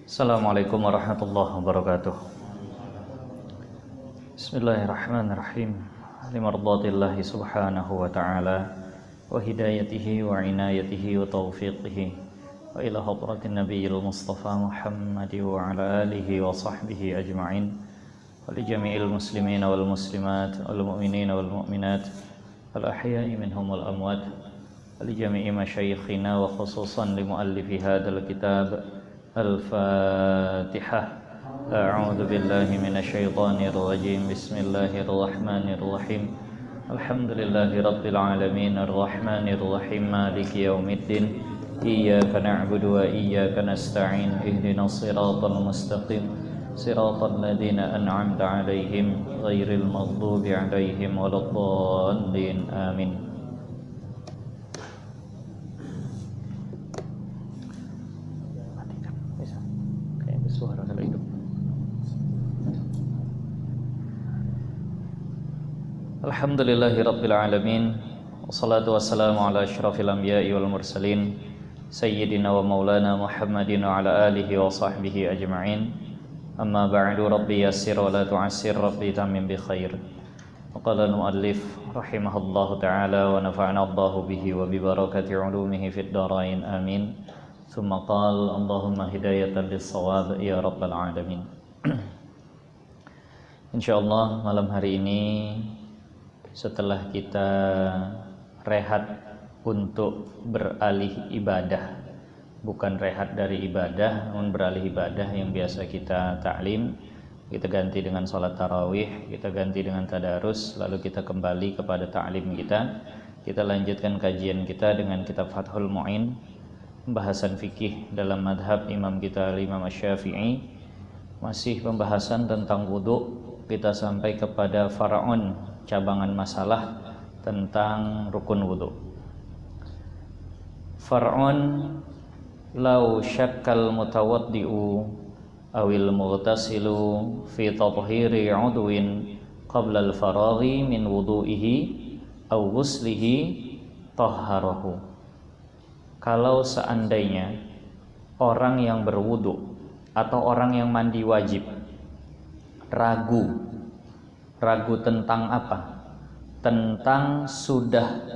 Assalamualaikum warahmatullahi wabarakatuh. Bismillahirrahmanirrahim. Limardatillahi subhanahu wa ta'ala wa hidayatihi wa inayatihi wa taufiqihi wa ila hadratin nabiyil mustafa Muhammadi wa ala alihi wa sahbihi ajma'in wa li jami'il muslimin wal muslimat wal mu'minin wal mu'minat al ahya'i minhum wal amwat wa li jami'i masyayikhina wa khususan li muallifi hadzal kitab Al-Fatihah. A'udzu billahi minasyaitonir rajim. Bismillahirrahmanirrahim. Alhamdulillahirabbil alamin arrahmanir rahim maliki yaumiddin. Iyyaka na'budu wa iyyaka nasta'in. Ihdinas siratal mustaqim. Siratal ladzina an'amta 'alaihim ghairil maghdubi 'alaihim waladdallin. Amin. Suara kalau hidup. Alhamdulillahirabbil alamin. Wassalatu wassalamu ala asyrafil anbiya'i wal mursalin sayyidina wa maulana Muhammadin wa ala alihi wa sahbihi ajma'in. Amma ba'du, rabbi yassir wa la tu'assir, rabbi tamim bi khair. Qala al-muallif rahimahullahu ta'ala wa nafa'ana Allahu bihi wa bi barakati 'ulumihi fid dharain amin. Thumma qala Allahumma hidayatan lis-shawab ya rabbal alamin. Insyaallah malam hari ini setelah kita rehat untuk beralih ibadah, bukan rehat dari ibadah namun beralih ibadah yang biasa kita ta'lim, kita ganti dengan salat tarawih, kita ganti dengan tadarus, lalu kita kembali kepada ta'lim kita lanjutkan kajian kita dengan kitab Fathul Mu'in, pembahasan fikih dalam madhab imam kita Imam Asy-Syafi'i. Masih pembahasan tentang wudu, kita sampai kepada far'un, cabangan masalah tentang rukun wudu. Far'un law syakkal mutawaddi'u awil mughtasilu fi tathhiri 'udwin qabla al-faraghi min wudu'ihi aw ghuslihi tahharahu. Kalau seandainya orang yang berwudu atau orang yang mandi wajib ragu tentang apa? Tentang sudah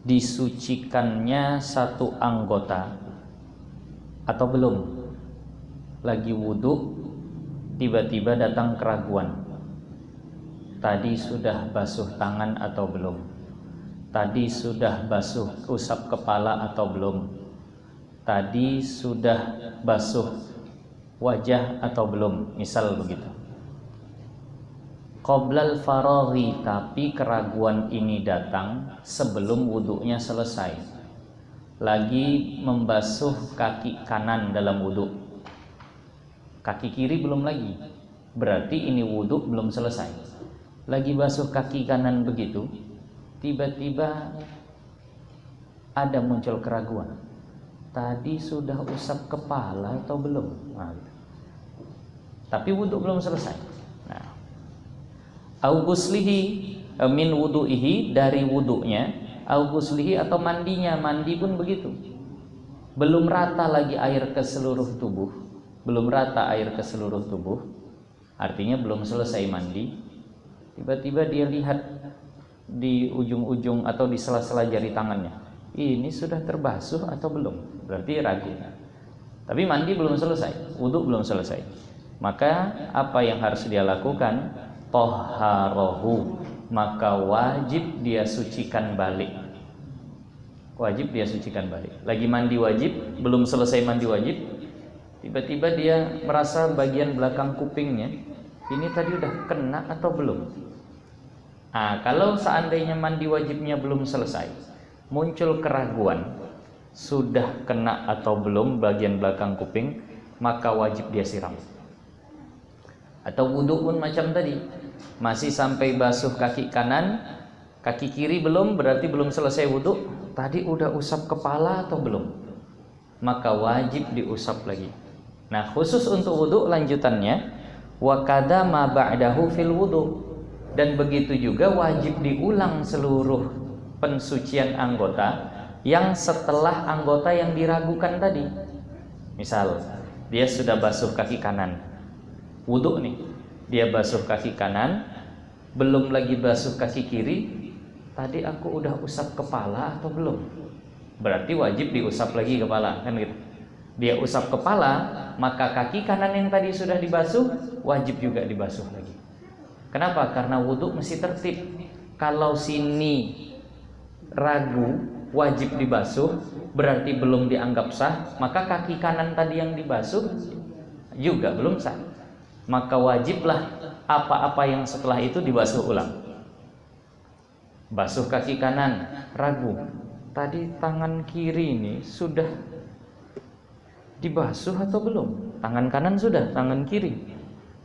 disucikannya satu anggota atau belum. Lagi wudu tiba-tiba datang keraguan. Tadi sudah basuh tangan atau belum? Tadi sudah basuh usap kepala atau belum? Tadi sudah basuh wajah atau belum? Misal begitu. Qoblal faraghi, tapi keraguan ini datang sebelum wudunya selesai. Lagi membasuh kaki kanan dalam wudu, kaki kiri belum lagi. Berarti ini wudu belum selesai. Lagi basuh kaki kanan begitu, tiba-tiba ada muncul keraguan. Tadi sudah usap kepala atau belum? Nah, tapi wudhu belum selesai. Nah, au ghuslihi min wudu'ihi, dari wudhunya, au ghuslihi atau mandinya, mandi pun begitu. Belum rata lagi air ke seluruh tubuh, belum rata air ke seluruh tubuh, artinya belum selesai mandi. Tiba-tiba dia lihat di ujung-ujung atau di sela-sela jari tangannya, ini sudah terbasuh atau belum? Berarti ragu. Tapi mandi belum selesai, wudu belum selesai. Maka apa yang harus dia lakukan? Tahharahu, maka wajib dia sucikan balik. Wajib dia sucikan balik. Lagi mandi wajib, belum selesai mandi wajib, tiba-tiba dia merasa bagian belakang kupingnya ini tadi udah kena atau belum? Nah, kalau seandainya mandi wajibnya belum selesai, muncul keraguan sudah kena atau belum bagian belakang kuping, maka wajib dia siram. Atau wudu pun macam tadi, masih sampai basuh kaki kanan, kaki kiri belum, berarti belum selesai wudu. Tadi udah usap kepala atau belum? Maka wajib diusap lagi. Nah, khusus untuk wudu lanjutannya, wa kada ma ba'dahu fil wudu. Dan begitu juga wajib diulang seluruh pensucian anggota yang setelah anggota yang diragukan tadi. Misal dia sudah basuh kaki kanan, wudhu nih, dia basuh kaki kanan, belum lagi basuh kaki kiri. Tadi aku udah usap kepala atau belum? Berarti wajib diusap lagi kepala, kan gitu. Dia usap kepala, maka kaki kanan yang tadi sudah dibasuh wajib juga dibasuh lagi. Kenapa? Karena wudhu mesti tertib. Kalau sini ragu wajib dibasuh, berarti belum dianggap sah, maka kaki kanan tadi yang dibasuh juga belum sah. Maka wajiblah apa-apa yang setelah itu dibasuh ulang. Basuh kaki kanan, ragu, tadi tangan kiri ini sudah dibasuh atau belum? Tangan kanan sudah, tangan kiri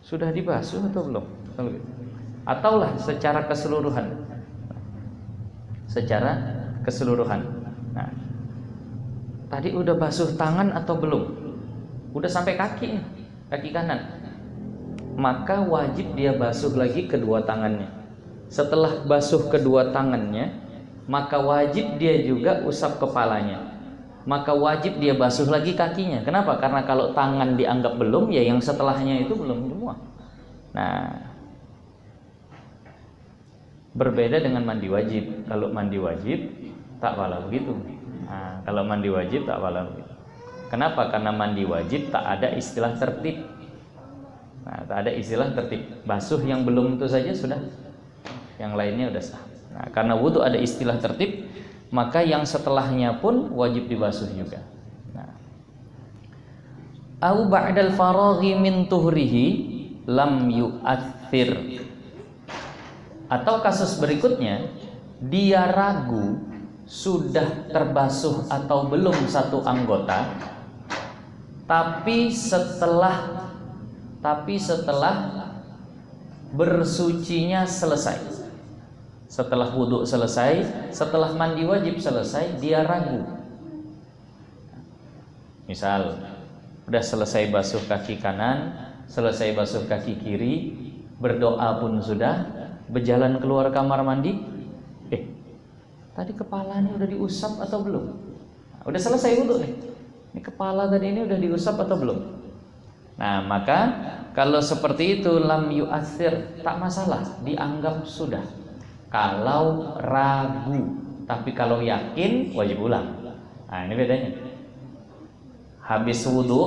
sudah dibasuh atau belum? Ataulah secara keseluruhan. Secara keseluruhan. Nah, tadi udah basuh tangan atau belum? Udah sampai kaki, kaki kanan. Maka wajib dia basuh lagi kedua tangannya. Setelah basuh kedua tangannya, maka wajib dia juga usap kepalanya. Maka wajib dia basuh lagi kakinya. Kenapa? Karena kalau tangan dianggap belum, ya yang setelahnya itu belum semua. Nah, berbeda dengan mandi wajib. Kalau mandi wajib tak wala begitu. Nah, kalau mandi wajib tak wala begitu. Kenapa? Karena mandi wajib tak ada istilah tertib. Nah, tak ada istilah tertib. Basuh yang belum itu saja sudah, yang lainnya udah sah. Nah, karena wudhu ada istilah tertib, maka yang setelahnya pun wajib dibasuh juga. Nah, au ba'dal faraghi min tuhrihi lam yu'athir. Atau kasus berikutnya, dia ragu sudah terbasuh atau belum satu anggota, tapi setelah bersucinya selesai. Setelah wudhu selesai, setelah mandi wajib selesai, dia ragu. Misal, udah selesai basuh kaki kanan, selesai basuh kaki kiri, berdoa pun sudah, berjalan keluar kamar mandi, tadi kepalanya udah diusap atau belum? Nah, udah selesai wudhu nih. Ini kepala tadi ini udah diusap atau belum? Nah, maka kalau seperti itu lam yu'athir, tak masalah, dianggap sudah. Kalau ragu, tapi kalau yakin wajib ulang. Nah, ini bedanya. Habis wudhu,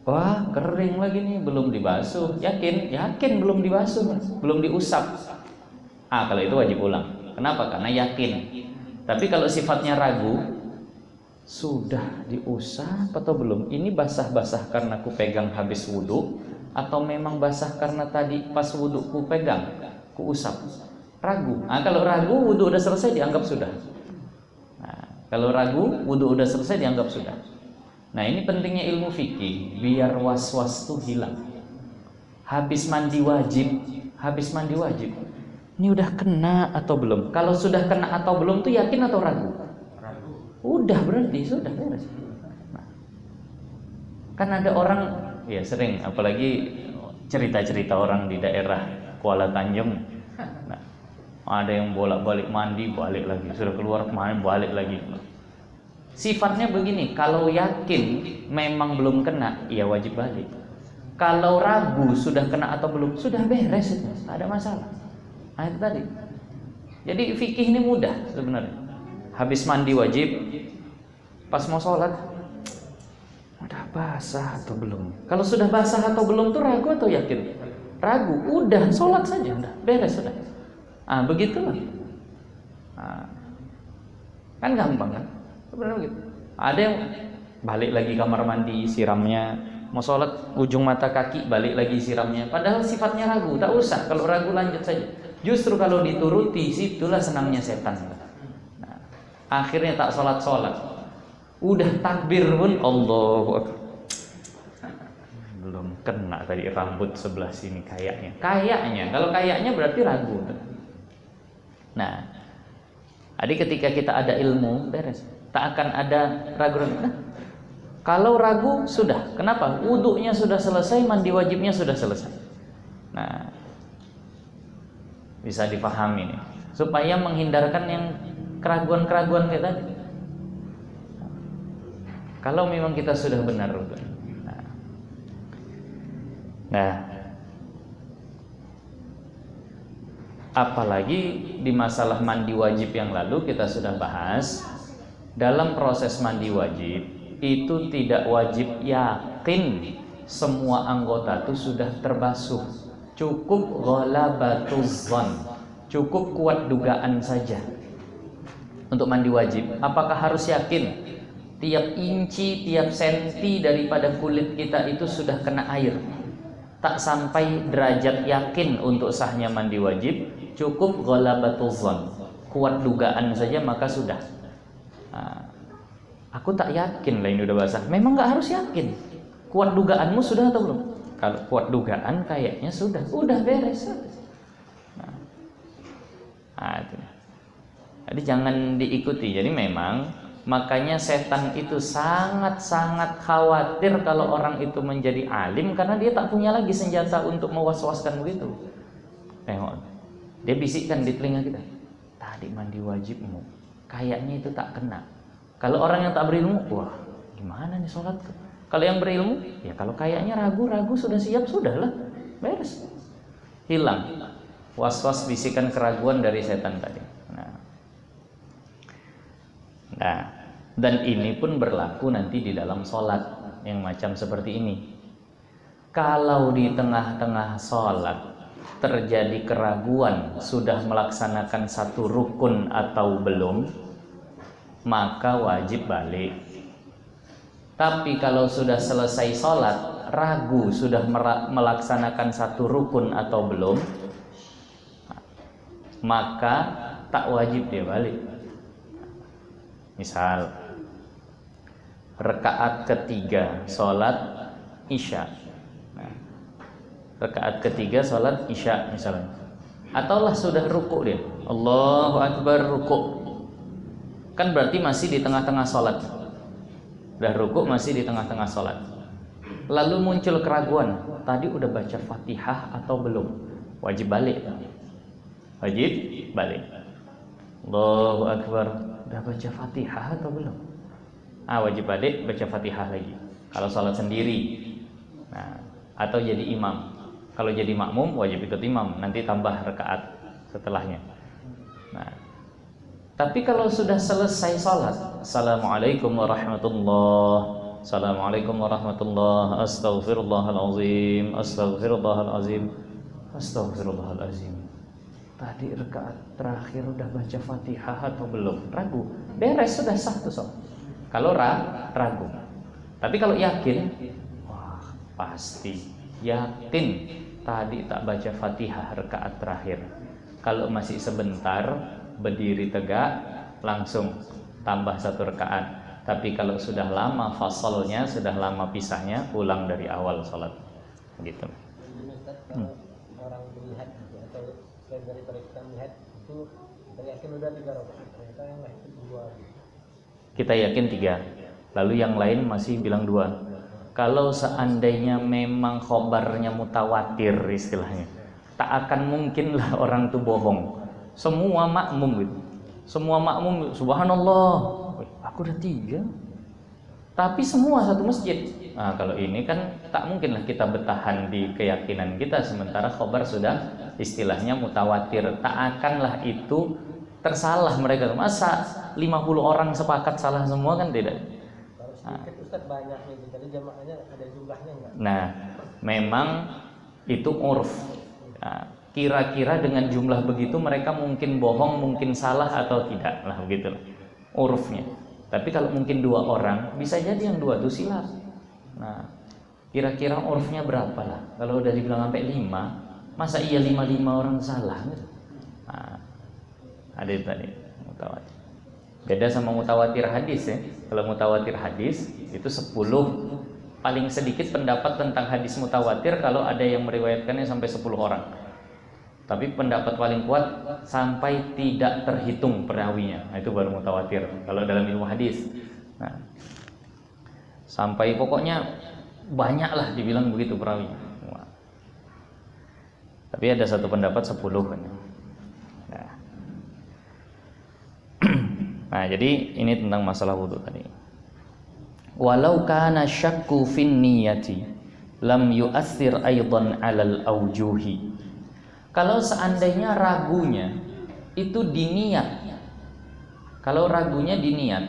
wah kering lagi nih, belum dibasuh. Yakin belum dibasuh, belum diusap. Kalau itu wajib ulang. Kenapa? Karena yakin. Tapi kalau sifatnya ragu, sudah diusap atau belum? Ini basah-basah karena ku pegang habis wudhu, atau memang basah karena tadi pas wudhu ku pegang, ku usap? Ragu. Kalau ragu, wudhu udah selesai dianggap sudah. Kalau ragu, wudhu udah selesai dianggap sudah. Nah, ini pentingnya ilmu fikih, biar was-was tuh hilang. Habis mandi wajib, ini udah kena atau belum? Kalau sudah kena atau belum tuh yakin atau ragu? Ragu. Udah, berarti sudah beres. Nah, kan ada orang, ya sering, apalagi cerita-cerita orang di daerah Kuala Tanjung. Nah, ada yang bolak-balik mandi, balik lagi, sudah keluar main, balik lagi. Sifatnya begini, kalau yakin memang belum kena, ya wajib balik. Kalau ragu sudah kena atau belum, sudah beres itu, tak ada masalah. Nah, itu tadi. Jadi fikih ini mudah sebenarnya. Habis mandi wajib, pas mau sholat, udah basah atau belum? Kalau sudah basah atau belum tuh ragu atau yakin? Ragu, udah sholat saja, udah beres sudah. Begitulah. Kan gampang kan? Sebenarnya begitu. Ada yang balik lagi kamar mandi, siramnya, mau sholat ujung mata kaki, balik lagi siramnya. Padahal sifatnya ragu, tak usah. Kalau ragu lanjut saja. Justru kalau dituruti, situlah senangnya setan. Nah, akhirnya tak sholat. Udah takbir pun Allahu Akbar, belum kena tadi rambut sebelah sini kayaknya. Kalau kayaknya berarti ragu. Nah, jadi ketika kita ada ilmu, beres. Tak akan ada ragu-ragu. Nah, kalau ragu sudah, kenapa? Wudhunya sudah selesai, mandi wajibnya sudah selesai. Nah, bisa dipahami nih, supaya menghindarkan yang keraguan-keraguan kayak tadi. Kalau memang kita sudah benar, Nah, apalagi di masalah mandi wajib yang lalu kita sudah bahas, dalam proses mandi wajib itu tidak wajib yakin semua anggota itu sudah terbasuh. Cukup ghalabatuz zon, cukup kuat dugaan saja untuk mandi wajib. Apakah harus yakin tiap inci, tiap senti daripada kulit kita itu sudah kena air? Tak sampai derajat yakin untuk sahnya mandi wajib, cukup ghalabatuz zon, kuat dugaan saja maka sudah. Aku tak yakin lah ini udah basah. Memang nggak harus yakin. Kuat dugaanmu sudah atau belum? Kalau kuat dugaan kayaknya udah beres. Itu. Jadi jangan diikuti. Jadi memang makanya setan itu sangat-sangat khawatir kalau orang itu menjadi alim, karena dia tak punya lagi senjata untuk mewas-waskan begitu. Dia bisikkan di telinga kita, tadi mandi wajibmu kayaknya itu tak kena. Kalau orang yang tak berilmu, wah gimana nih sholatku? Kalau yang berilmu, ya kalau kayaknya ragu-ragu sudah siap, sudahlah, beres. Hilang was-was bisikan keraguan dari setan tadi. Nah, dan ini pun berlaku nanti di dalam sholat yang macam seperti ini. Kalau di tengah-tengah sholat terjadi keraguan sudah melaksanakan satu rukun atau belum, maka wajib balik. Tapi kalau sudah selesai sholat ragu sudah melaksanakan satu rukun atau belum, maka tak wajib dia balik. Misal rakaat ketiga sholat isya, rakaat ketiga sholat isya misalnya, ataulah sudah ruku dia, Allahu Akbar ruku, kan berarti masih di tengah-tengah sholat. Udah ruku masih di tengah-tengah sholat, lalu muncul keraguan, tadi udah baca Fatihah atau belum? Wajib balik. Wajib balik. Allahu Akbar, udah baca Fatihah atau belum? Wajib balik, baca Fatihah lagi kalau sholat sendiri. Atau jadi imam. Kalau jadi makmum wajib ikut imam, nanti tambah rakaat setelahnya. Tapi kalau sudah selesai sholat, Assalamualaikum warahmatullahi, Assalamualaikum warahmatullahi, Astaghfirullahalazim, Astaghfirullahalazim, Astaghfirullahalazim. Tadi rakaat terakhir udah baca Fatihah atau belum? Ragu, beres, sudah sah tuh sholat. Kalau ragu. Tapi kalau yakin, wah pasti yakin tadi tak baca Fatihah rakaat terakhir. Kalau masih sebentar berdiri tegak, langsung tambah satu rakaat. Tapi kalau sudah lama fasalnya, sudah lama pisahnya, ulang dari awal sholat. Gitu. Orang melihat atau daripada kita melihat itu kita yakin udah 3 rakaat, ternyata yang lain itu 2. Kita yakin 3, lalu yang lain masih bilang 2. Kalau seandainya memang khobarnya mutawatir istilahnya, tak akan mungkin lah orang itu bohong. Semua makmum gitu, semua makmum subhanallah, aku udah 3, tapi semua satu masjid. Kalau ini kan tak mungkin lah kita bertahan di keyakinan kita, sementara khobar sudah istilahnya mutawatir. Tak akanlah itu tersalah mereka. Masa 50 orang sepakat salah semua, kan tidak. Sedikit Ustaz banyak nih, jadi jamaahnya ada jumlahnya enggak? Memang itu urf. Kira-kira dengan jumlah begitu mereka mungkin bohong, mungkin salah atau tidak lah, begitulah urufnya. Tapi kalau mungkin 2 orang, bisa jadi yang 2 itu silap. Kira-kira urufnya berapa lah? Kalau udah dibilang sampai 5, masa iya 5 orang salah? Ada itu tadi mutawatir. Beda sama mutawatir hadis ya. Kalau mutawatir hadis itu 10 paling sedikit pendapat tentang hadis mutawatir kalau ada yang meriwayatkannya sampai 10 orang. Tapi pendapat paling kuat sampai tidak terhitung perawinya. Itu baru mutawatir kalau dalam ilmu hadis. Sampai pokoknya banyaklah dibilang begitu perawinya. Tapi ada satu pendapat 10 kan. Jadi ini tentang masalah wudu tadi. Walau kana syakku fin niyati lam yu'athir aidan 'alal aujuhi. Kalau seandainya ragunya itu diniat, kalau ragunya diniat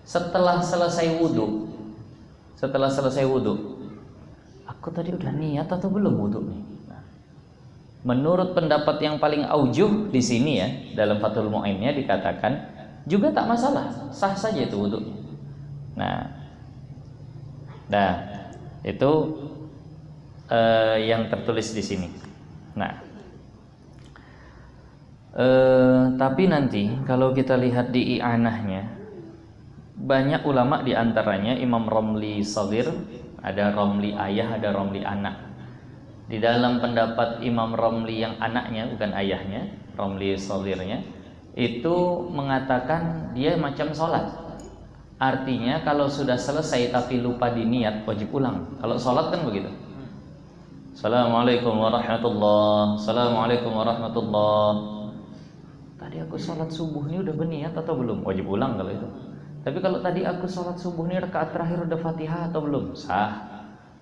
setelah selesai wudu, aku tadi udah niat atau belum wudu nih? Nah, menurut pendapat yang paling aujuh di sini ya, dalam Fathul Mu'innya dikatakan juga tak masalah, sah saja itu wudunya. Nah, itu yang tertulis di sini. Nah, tapi nanti kalau kita lihat di i'anahnya, banyak ulama diantaranya Imam Romli Shaghir, ada Romli ayah, ada Romli anak. Di dalam pendapat Imam Romli yang anaknya bukan ayahnya, Romli Shaghirnya, itu mengatakan dia macam sholat. Artinya kalau sudah selesai tapi lupa diniat, wajib ulang. Kalau sholat kan begitu. Assalamualaikum warahmatullahi, Assalamualaikum warahmatullahi. Tadi aku sholat subuh ini udah berniat atau belum? Wajib ulang kalau itu. Tapi kalau tadi aku sholat subuh ini rakaat terakhir udah Fatihah atau belum? Sah.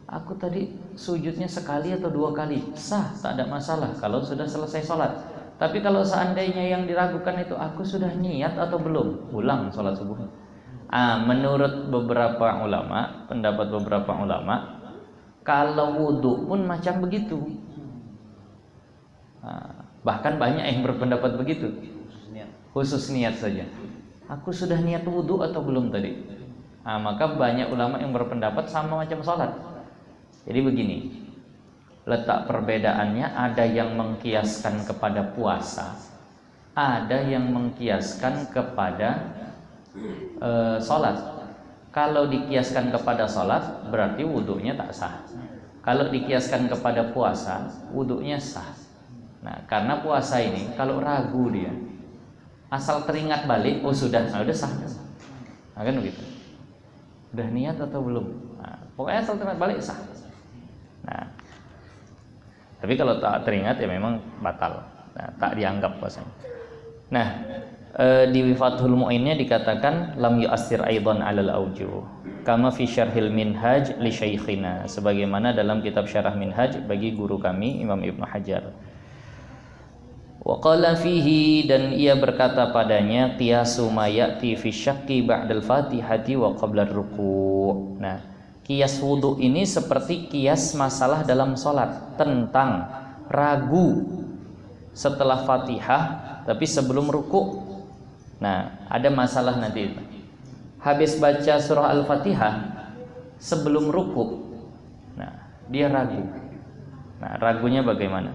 Aku tadi sujudnya sekali atau 2 kali? Sah, tak ada masalah kalau sudah selesai sholat. Tapi kalau seandainya yang diragukan itu aku sudah niat atau belum? Ulang sholat subuh. Menurut beberapa ulama, pendapat beberapa ulama, kalau wudu pun macam begitu. Bahkan banyak yang berpendapat begitu. Khusus niat saja. Aku sudah niat wudu atau belum tadi? Maka banyak ulama yang berpendapat sama macam sholat. Jadi begini, letak perbedaannya, ada yang mengkiaskan kepada puasa, ada yang mengkiaskan kepada sholat. Kalau dikiaskan kepada sholat, berarti wudunya tak sah. Kalau dikiaskan kepada puasa, wudunya sah. Nah, karena puasa ini kalau ragu dia, asal teringat balik, oh sudah, udah sah. Nah, kan begitu. Udah niat atau belum? Pokoknya asal teringat balik sah. Nah, tapi kalau tak teringat ya memang batal. Nah, tak dianggap puasanya. Nah, di Fathul Mu'innya dikatakan lam yu'assir aidan 'alal aujuh kama fi syarhil minhaj li syaikhina, sebagaimana dalam kitab syarah minhaj bagi guru kami Imam Ibnu Hajar. Wa qala fihi, dan ia berkata padanya, qiyasu ma ya'ti fi syaqqi ba'dal fatihati wa qabla ruku'. Nah, qiyas wudu ini seperti qiyas masalah dalam salat tentang ragu setelah Fatihah tapi sebelum ruku'. Nah, ada masalah nanti itu. Habis baca surah Al-Fatihah sebelum ruku', nah, dia ragu. Nah, ragunya bagaimana?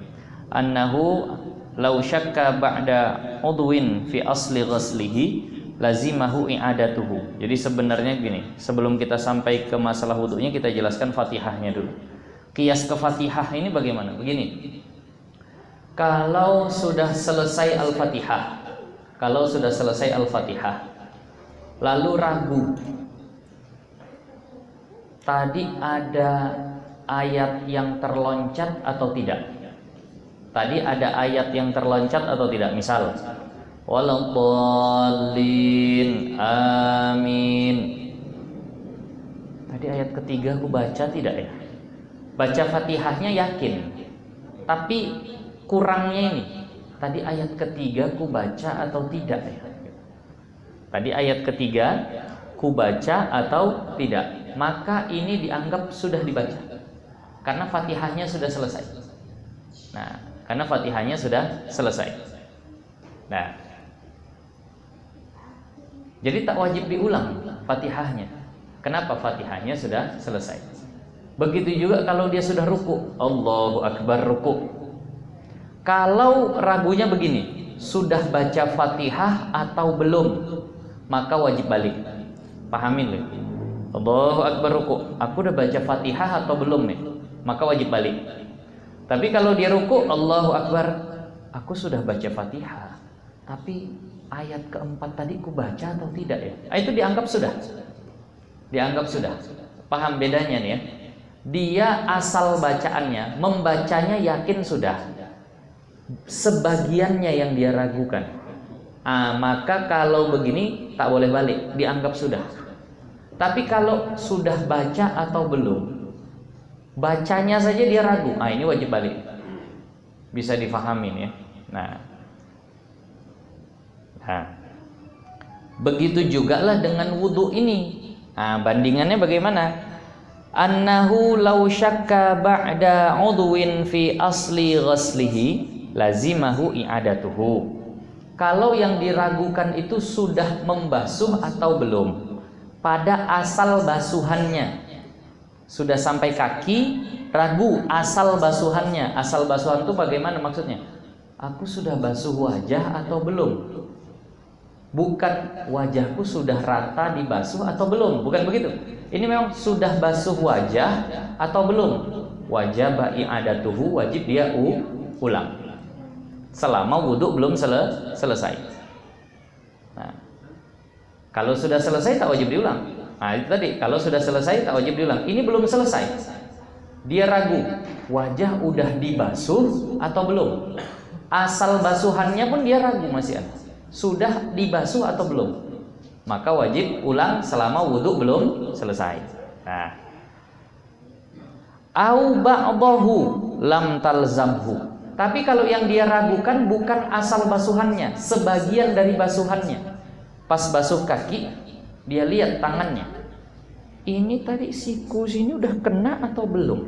Annahu law syakka ba'da udwin fi asli ghaslihi lazimahu i'adatuhu. Jadi sebenarnya gini, sebelum kita sampai ke masalah wudunya, kita jelaskan Fatihahnya dulu. Qiyas ke Fatihah ini bagaimana? Begini. Kalau sudah selesai Al-Fatihah, lalu ragu, tadi ada ayat yang terloncat atau tidak? Misal, waladhdallin, amin. Tadi ayat ketiga aku baca tidak ya? Baca Fatihahnya yakin, tapi kurangnya ini, tadi ayat ketiga ku baca atau tidak ya? Tadi ayat ketiga ku baca atau tidak? Maka ini dianggap sudah dibaca, karena Fatihahnya sudah selesai. Nah, karena Fatihahnya sudah selesai. Nah, jadi tak wajib diulang Fatihahnya. Kenapa? Fatihahnya sudah selesai. Begitu juga kalau dia sudah ruku, Allahu Akbar ruku. Kalau ragunya begini, sudah baca Fatihah atau belum, maka wajib balik. Pahamin loh. Allahu Akbar ruku, aku udah baca Fatihah atau belum nih, maka wajib balik. Tapi kalau dia ruku, Allahu Akbar, aku sudah baca Fatihah, tapi ayat keempat tadi ku baca atau tidak ya? Itu dianggap sudah. Paham bedanya nih ya? Dia asal bacaannya, membacanya yakin sudah, sebagiannya yang dia ragukan. Maka kalau begini tak boleh balik, dianggap sudah. Tapi kalau sudah baca atau belum, bacanya saja dia ragu, ini wajib balik. Bisa difahamin ya. Nah, begitu juga lah dengan wudhu ini. Bandingannya bagaimana? Annahu law syakka ba'da udwin fi asli ghaslihi lazimahu i'adatuhu. Kalau yang diragukan itu sudah membasuh atau belum pada asal basuhannya, sudah sampai kaki, ragu asal basuhannya. Asal basuhan itu bagaimana maksudnya? Aku sudah basuh wajah atau belum? Bukan wajahku sudah rata dibasuh atau belum, bukan begitu. Ini memang sudah basuh wajah atau belum. Wajib i'adatuhu, wajib dia ulang selama wudhu belum selesai. Nah, kalau sudah selesai tak wajib diulang. Itu tadi, kalau sudah selesai tak wajib diulang. Ini belum selesai, dia ragu wajah udah dibasuh atau belum. Asal basuhannya pun dia ragu, masih ada, sudah dibasuh atau belum, maka wajib ulang selama wudhu belum selesai. Nah, au ba'dahu lam talzamhu. Tapi kalau yang dia ragukan bukan asal basuhannya, sebagian dari basuhannya. Pas basuh kaki, dia lihat tangannya, ini tadi siku sini udah kena atau belum.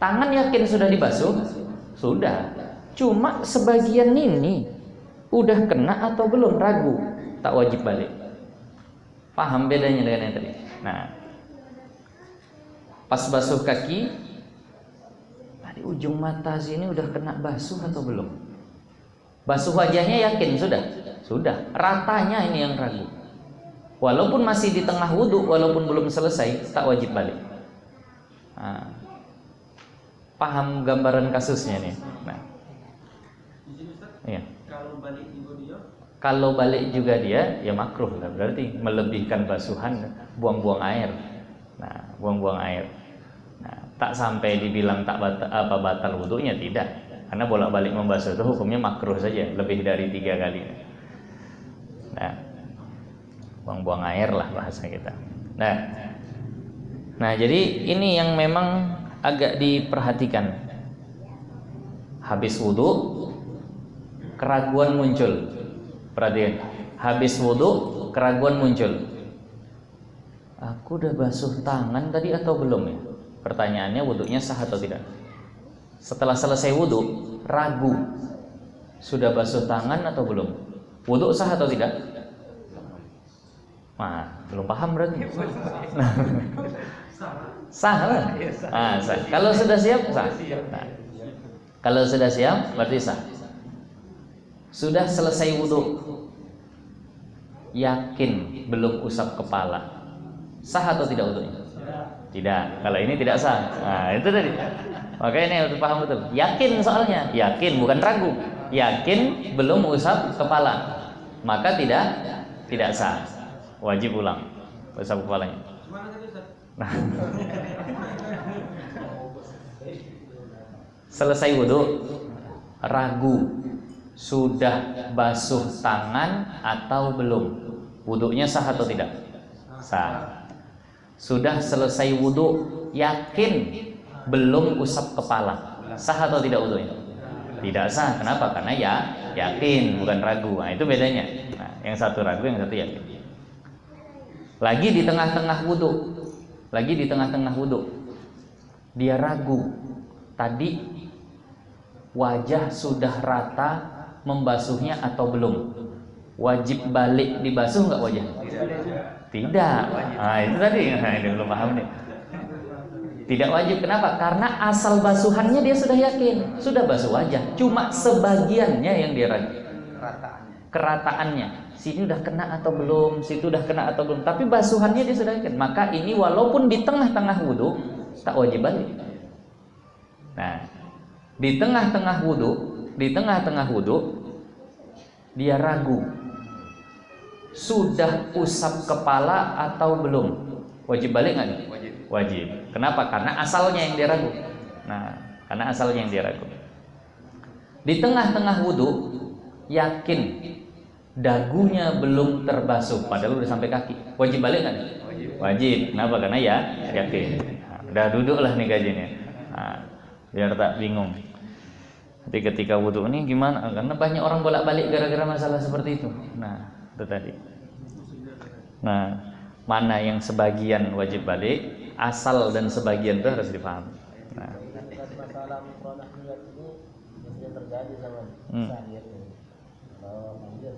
Tangan yakin sudah dibasuh, sudah, cuma sebagian ini udah kena atau belum, ragu, tak wajib balik. Paham bedanya dengan yang tadi? Nah, pas basuh kaki, tadi ujung mata sini udah kena basuh atau belum. Basuh wajahnya yakin sudah, ratanya ini yang ragu. Walaupun masih di tengah wudhu, walaupun belum selesai, tak wajib balik. Paham gambaran kasusnya nih? Nah, iya. Kalau balik juga dia, ya makruh lah, berarti melebihkan basuhan, buang-buang air. Nah, buang-buang air. Nah, tak sampai dibilang tak batal wudhunya, tidak. Karena bolak-balik membasuh itu hukumnya makruh saja, lebih dari 3 kali. Nah, buang-buang air lah bahasa kita. Nah, jadi ini yang memang agak diperhatikan. Habis wudhu, keraguan muncul. Perhatian, habis wudhu, keraguan muncul. Aku udah basuh tangan tadi atau belum ya? Pertanyaannya, wudhunya sah atau tidak? Setelah selesai wudhu, ragu, sudah basuh tangan atau belum? Wudhu sah atau tidak? Belum paham berarti. Sah lah. Sah. Kalau sudah siap, sah. Nah, kalau sudah siap, berarti sah. Sudah selesai wudhu, yakin belum usap kepala, sah atau tidak wudhunya? Tidak. Kalau ini tidak sah. Itu tadi. Makanya ini harus paham betul. Yakin soalnya, yakin bukan ragu. Yakin belum usap kepala, maka tidak sah. Wajib ulang usap kepalanya. Nah, selesai wudhu, ragu sudah basuh tangan atau belum, wudhunya sah atau tidak? Sah. Sudah selesai wudhu, yakin belum usap kepala, sah atau tidak wudhunya? Tidak sah. Kenapa? Karena ya yakin, bukan ragu. Itu bedanya. Yang satu ragu, yang satu yakin. Lagi di tengah-tengah wudhu, dia ragu, tadi wajah sudah rata membasuhnya atau belum, wajib balik dibasuh nggak wajah? Tidak. Itu tadi, ini belum paham nih. Tidak wajib. Kenapa? Karena asal basuhannya dia sudah yakin, sudah basuh wajah, cuma sebagiannya yang dia ragu, kerataannya. Sini udah kena atau belum, situ udah kena atau belum, tapi basuhannya dia sudah yakin. Maka ini walaupun di tengah-tengah wudhu, tak wajib balik. Nah, di tengah-tengah wudhu, dia ragu, sudah usap kepala atau belum, wajib balik nggak nih? Wajib. Kenapa? Karena asalnya yang dia ragu. Karena asalnya yang dia ragu. Di tengah-tengah wudhu, yakin dagunya belum terbasuh, padahal udah sampai kaki, wajib balik nggak nih? Wajib. Kenapa? Karena ya yakin. Udah duduklah nih kajiannya. Nah, biar tak bingung. Tapi ketika wudhu ini gimana? Karena banyak orang bolak-balik gara-gara masalah seperti itu. Nah, itu tadi. Nah, mana yang sebagian wajib balik, asal dan sebagian itu harus dipahami. Nah, masalah mukronah niat ini biasanya terjadi sama sahir. Kalau manggil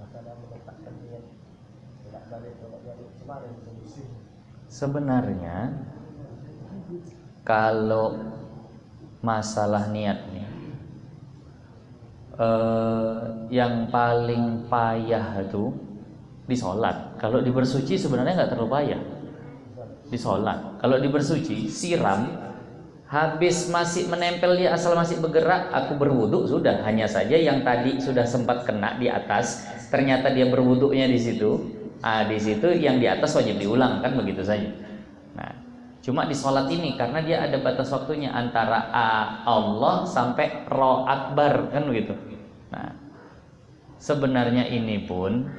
masalah meletakkan niat bolak-balik kemarin solusi. Sebenarnya kalau masalah niat nih, yang paling payah itu di sholat. Kalau di bersuci sebenarnya nggak terlalu payah. Di sholat, kalau di bersuci siram, habis masih menempel dia asal masih bergerak, aku berwudu sudah. Hanya saja yang tadi sudah sempat kena di atas, ternyata dia berwudunya di situ. Di situ yang di atas wajib diulang, kan begitu saja. Nah, cuma di sholat ini karena dia ada batas waktunya antara Allah sampai Ro Akbar, kan begitu. Nah, sebenarnya ini pun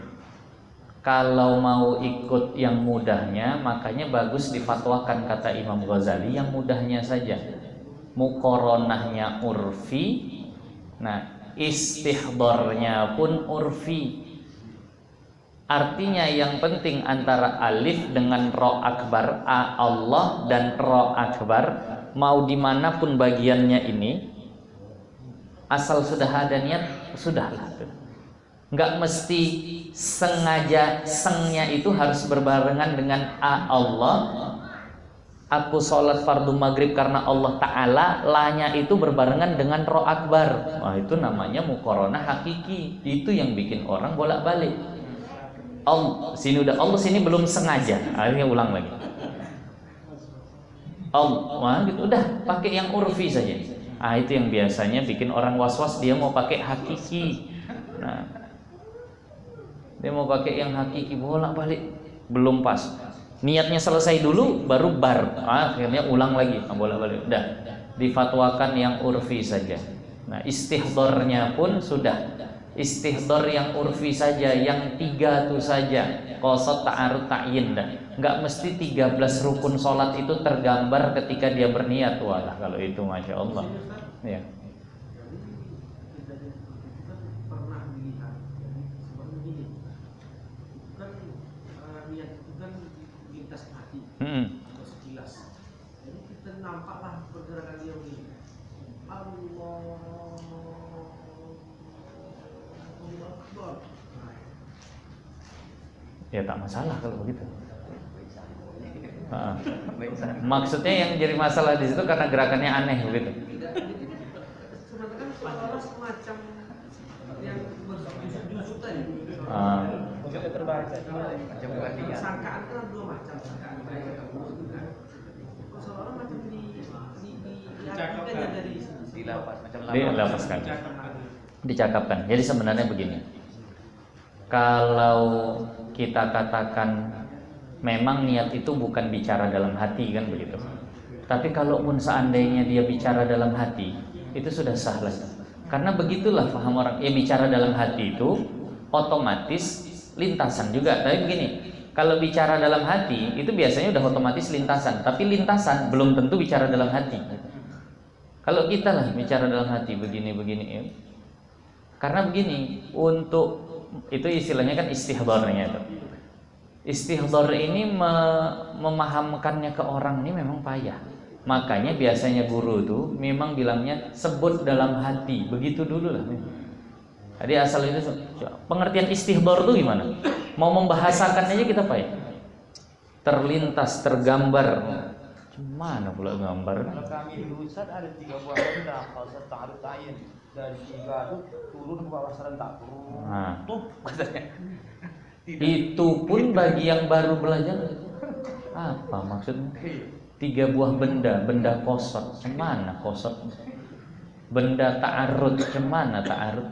kalau mau ikut yang mudahnya, makanya bagus difatwakan kata Imam Ghazali yang mudahnya saja. Muqaronahnya urfi, nah istihdornya pun urfi. Artinya yang penting antara alif dengan ro akbar, a Allah dan ro akbar, mau dimanapun bagiannya ini, asal sudah ada niat, sudahlah. Nggak mesti sengaja sengnya itu harus berbarengan dengan a Allah. Aku sholat fardu maghrib karena Allah Ta'ala, lanya itu berbarengan dengan ro akbar. Itu namanya muqaronah hakiki. Itu yang bikin orang bolak-balik. Sini udah Allah, sini belum sengaja, akhirnya ulang lagi. Gitu udah pakai yang urfi saja. Itu yang biasanya bikin orang was-was, dia mau pakai hakiki. Nah, dia mau pakai yang hakiki, bolak-balik belum pas. Niatnya selesai dulu baru bar. Akhirnya ulang lagi, bolak-balik. Udah difatwakan yang urfi saja. Nah, istihdornya pun sudah. Istihdor yang urfi saja, yang 3 itu saja. Qasad, ta'arud, ta'yin dah. Enggak mesti 13 rukun sholat itu tergambar ketika dia berniat. Walah kalau itu Masya Allah. Ya. Pernah dilihat seperti ini. Kan niat itu kan lintas hati. Atau sekilas. Jadi kita nampaklah pergerakan dia begini. Allah. Ya tak masalah kalau begitu. Maksudnya yang jadi masalah di situ karena gerakannya aneh begitu. Sebenarnya kan seolah-olah semacam yang bersujud tadi. Maksudnya terbaca. Sangkaan kan 2 macam sangkaan. Seolah-olah macam diartikan dari dilapaskan. Dicakapkan. Jadi sebenarnya begini. Kalau kita katakan memang niat itu bukan bicara dalam hati kan begitu. Tapi kalaupun seandainya dia bicara dalam hati, itu sudah sah lah. Karena begitulah paham orang. Bicara dalam hati itu otomatis lintasan juga. Tapi begini, kalau bicara dalam hati itu biasanya udah otomatis lintasan. Tapi lintasan belum tentu bicara dalam hati. Kalau kita lah bicara dalam hati begini-begini ya. Karena begini, untuk itu istilahnya kan istihdornya itu. Istihdor ini memahamkannya ke orang ini memang payah. Makanya biasanya guru tuh memang bilangnya sebut dalam hati, begitu dulu lah. Jadi asal itu pengertian istihdor tuh gimana? Mau membahasakan aja kita payah. Terlintas, tergambar. Gimana pula gambar? Kalau kami di Ustaz ada 3 buah benda, Qasad, ta'arud, ta'yin. Dan 3 itu turun ke bawah serentak. Tuh katanya. Itu pun bagi yang baru belajar. Apa maksudnya? 3 buah benda, benda qasad. Cemana qasad? Benda ta'arud, cemana ta'arud?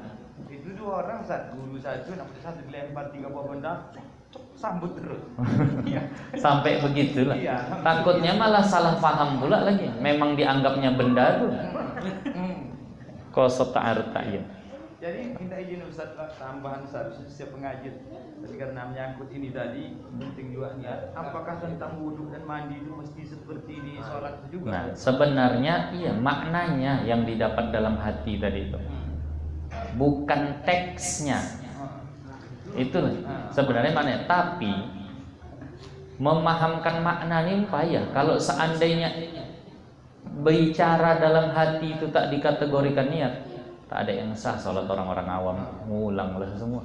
Itu 2 orang Ustaz, guru satu satu dilempar 3 buah benda. Sambut terus. Sampai begitulah. Iya. Takutnya malah salah paham pula lagi. Memang dianggapnya benda tuh. Qasad ta'arud ta'yin. Jadi minta izin Ustaz, tambahan seharusnya setiap pengajian. Tapi karena menyangkut ini tadi penting juga niat. Apakah tentang wudhu dan mandi itu mesti seperti di sholat itu juga? Nah, sebenarnya iya maknanya yang didapat dalam hati tadi itu, bukan teksnya. Itu sebenarnya maknanya. Tapi memahamkan makna ini payah. Kalau seandainya bicara dalam hati itu tak dikategorikan niat, tak ada yang sah sholat orang-orang awam, ngulang lah semua.